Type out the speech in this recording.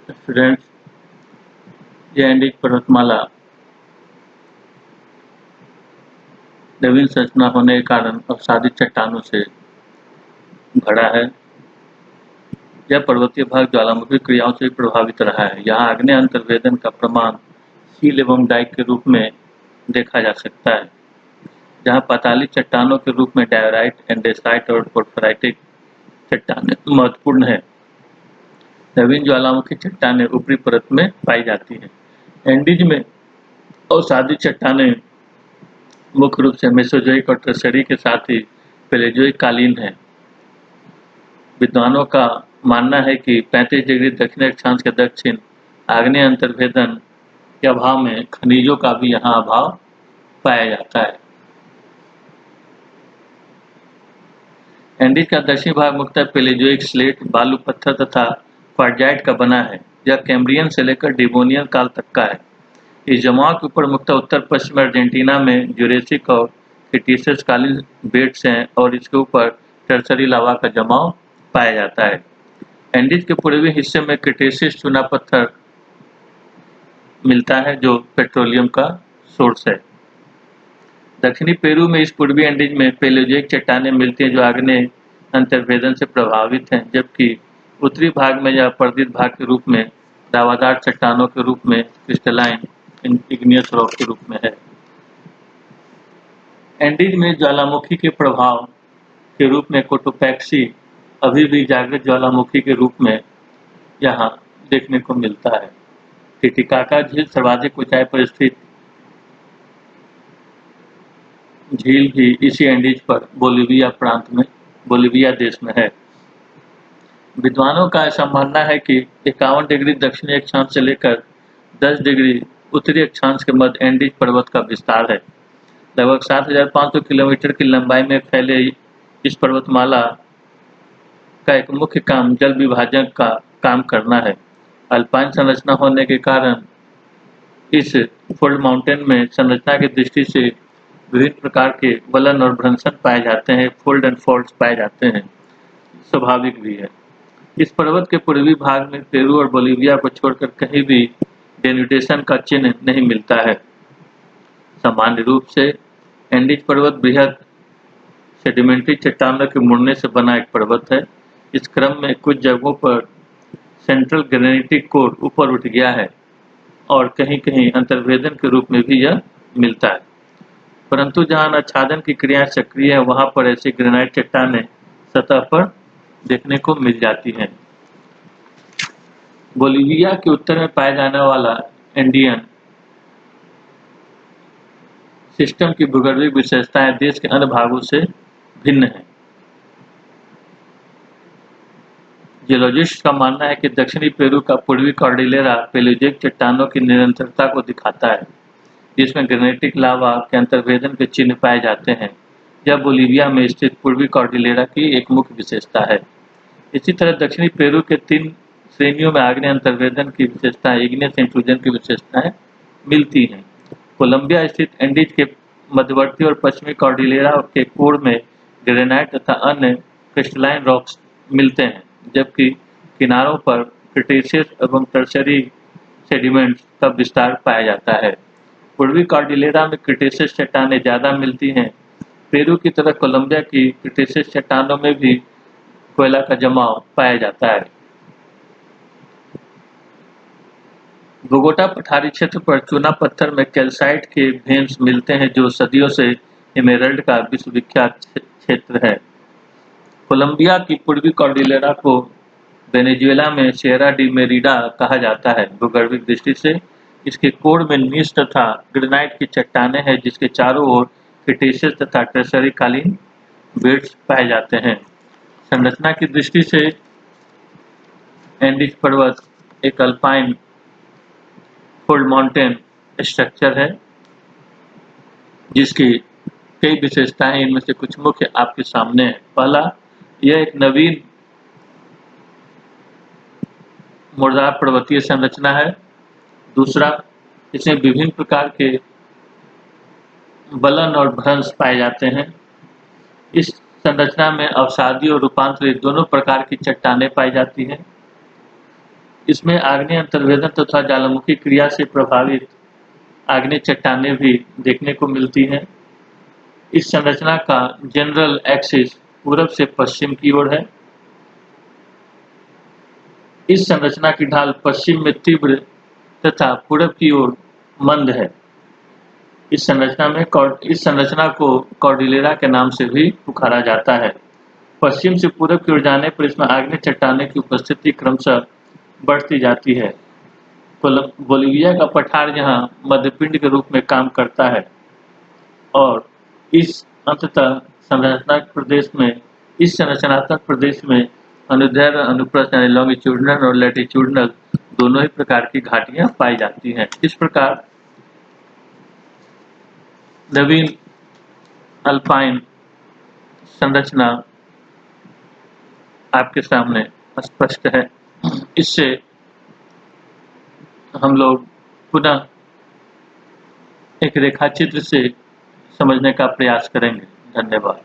Students, ये Andes पर्वतमाला नवीन संरचना होने के कारण अवसादित चट्टानों से भरा है। यह पर्वतीय भाग ज्वालामुखी क्रियाओं से प्रभावित रहा है। यहाँ आग्नेय अंतर्वेदन का प्रमाण सील एवं डाइक के रूप में देखा जा सकता है, जहाँ पाताली चट्टानों के रूप में डायोराइट, एंडेसाइट और पोर्फाइरिटिक चट्टानें महत्वपूर्ण है। नवीन ज्वालामुखी चट्टानें ऊपरी परत में पाई जाती हैं। एंडीज में अवसादी चट्टानें मुख्य रूप से मेसोजोइक और टर्शियरी के साथ ही पेलेजोइक कालीन है। विद्वानों का मानना है कि 35 डिग्री दक्षिण अक्षांश के दक्षिण आग्नेय अंतर्वेदन के अभाव में खनिजों का भी यहाँ अभाव पाया जाता है। एंडीज का दक्षिणी भाग मुख्यतः पेलेजोइक स्लेट, बालू पत्थर तथा क्वार्टजाइट का बना है। यह कैम्ब्रियन से लेकर डिवोनियन काल तक का है। इस जमाव के ऊपर मुख्यतः उत्तर पश्चिम अर्जेंटीना में जुरेसिक और क्रीटेशियस कालीन बेड्स हैं और इसके ऊपर टर्शरी लावा का जमाव पाया जाता है। एंडीज के पूर्वी हिस्से में क्रीटेशियस चूना पत्थर मिलता है जो पेट्रोलियम का सोर्स है। दक्षिणी पेरू में इस पूर्वी एंडीज में पेलेजोइक चट्टानें मिलती हैं जो आग्नेय अंतर्वेदन से प्रभावित हैं, जबकि उत्तरी भाग में यह अपर्दित भाग के रूप में लावादार चट्टानों के रूप में क्रिस्टलाइन इग्नियस रॉक के रूप में है। एंडीज में ज्वालामुखी के प्रभाव के रूप में कोटोपैक्सी अभी भी जागृत ज्वालामुखी के रूप में यहाँ देखने को मिलता है। टिटिकाका झील सर्वाधिक ऊंचाई पर स्थित झील भी इसी एंडीज पर बोलिविया देश में है। विद्वानों का ऐसा मानना है कि 51 डिग्री दक्षिणी अक्षांश से लेकर 10 डिग्री उत्तरी अक्षांश के मध्य एंडीज पर्वत का विस्तार है। लगभग 7,500 किलोमीटर की लंबाई में फैले इस पर्वतमाला का एक मुख्य काम जल विभाजन का काम करना है। अल्पाइन संरचना होने के कारण इस फोल्ड माउंटेन में संरचना की दृष्टि से विभिन्न प्रकार के वलन और भ्रंशन पाए जाते हैं, फोल्ड एंड फॉल्ट्स पाए जाते हैं। स्वाभाविक भी है। इस पर्वत के पूर्वी भाग में पेरू और बोलिविया को छोड़कर कहीं भी डेनुडेशन का चिन्ह नहीं मिलता है। सामान्य रूप से एंडीज पर्वत बृहद सेडिमेंट्री चट्टानों के मुड़ने से बना एक पर्वत है। इस क्रम में कुछ जगहों पर सेंट्रल ग्रेनिटिक कोर ऊपर उठ गया है और कहीं-कहीं अंतर्वेदन के रूप में भी यह मिलता है, परंतु जहां आच्छादन की क्रियाएं सक्रिय है वहां पर ऐसी ग्रेनाइट चट्टानें सतह पर देखने को मिल जाती हैं। बोलिविया के उत्तर में पाया जाने वाला एंडियन सिस्टम की भूगर्भीय विशेषताएं देश के अन्य भागों से भिन्न हैं। जियोलॉजिस्ट का मानना है कि दक्षिणी पेरू का पूर्वी कॉर्डिलेरा पेलेजोइक चट्टानों की निरंतरता को दिखाता है, जिसमें ग्रेनाइटिक लावा के अंतर्वेदन के चिन्ह पाए जाते हैं। यह बोलिविया में स्थित पूर्वी कॉर्डिलेरा की एक मुख्य विशेषता है। इसी तरह दक्षिणी पेरू के 3 श्रेणियों में आग्नेय अंतर्वेदन की विशेषताएं, इग्नियस इंट्रूजन की विशेषताएं मिलती हैं। कोलंबिया स्थित एंडीज के मध्यवर्ती और पश्चिमी कॉर्डिलेरा के कोर में ग्रेनाइट तथा अन्य क्रिस्टलाइन रॉक्स मिलते हैं, जबकि किनारों पर क्रीटेशियस एवं टर्शियरी सेडिमेंट्स का विस्तार पाया जाता है। पूर्वी कॉर्डिलेरा में क्रीटेशियस चट्टानें ज़्यादा मिलती हैं। पेरू की तरह कोलंबिया की क्रीटेशियस चट्टानों में भी कोयला का जमाव पाया जाता है। बोगोटा पठारी क्षेत्र पर चूना पत्थर में कैल्साइट के वेन्स मिलते हैं जो सदियों से एमेरल्ड का विश्वविख्यात क्षेत्र है। कोलंबिया की पूर्वी कॉर्डिलेरा को वेनेजुएला में सियरा डी मेरिडा कहा जाता है। भूगर्भिक दृष्टि से इसके कोर में नीस तथा ग्रेनाइट की चट्टानें हैं, जिसके चारों ओर क्रीटेशियस तथा टर्शियरी कालीन बेड्स पाए जाते हैं। संरचना की दृष्टि से एंडीज पर्वत एक अल्पाइन फोल्ड माउंटेन स्ट्रक्चर है, जिसकी कई विशेषताएं, इनमें से कुछ मुख्य आपके सामने है। पहला, यह एक नवीन मुर्दार पर्वतीय संरचना है। दूसरा, इसमें विभिन्न प्रकार के वलन और भ्रंश पाए जाते हैं। इस संरचना में अवसादी और रूपांतरित दोनों प्रकार की चट्टानें पाई जाती हैं। इसमें आग्नेय अंतर्वेदन तथा ज्वालामुखी क्रिया से प्रभावित आग्नेय चट्टानें भी देखने को मिलती हैं। इस संरचना का जनरल एक्सिस पूरब से पश्चिम की ओर है। इस संरचना की ढाल पश्चिम में तीव्र तथा पूरब की ओर मंद है। इस संरचना को कॉर्डिलेरा के नाम से भी पुकारा जाता है। पश्चिम से पूरब की ओर जाने पर इसमें आग्नेय चट्टानें की उपस्थिति क्रमशः बढ़ती जाती है। बोलिविया का पठार यहाँ मध्यपिंड के रूप में काम करता है और इस संरचनात्मक प्रदेश में अनुदैर्ध्य अनुप्रस्थ यानी लॉन्गिट्यूडिनल और लैटिट्यूडिनल दोनों ही प्रकार की घाटियां पाई जाती हैं। इस प्रकार नवीन अल्पाइन संरचना आपके सामने स्पष्ट है। इससे हम लोग पुनः एक रेखाचित्र से समझने का प्रयास करेंगे। धन्यवाद।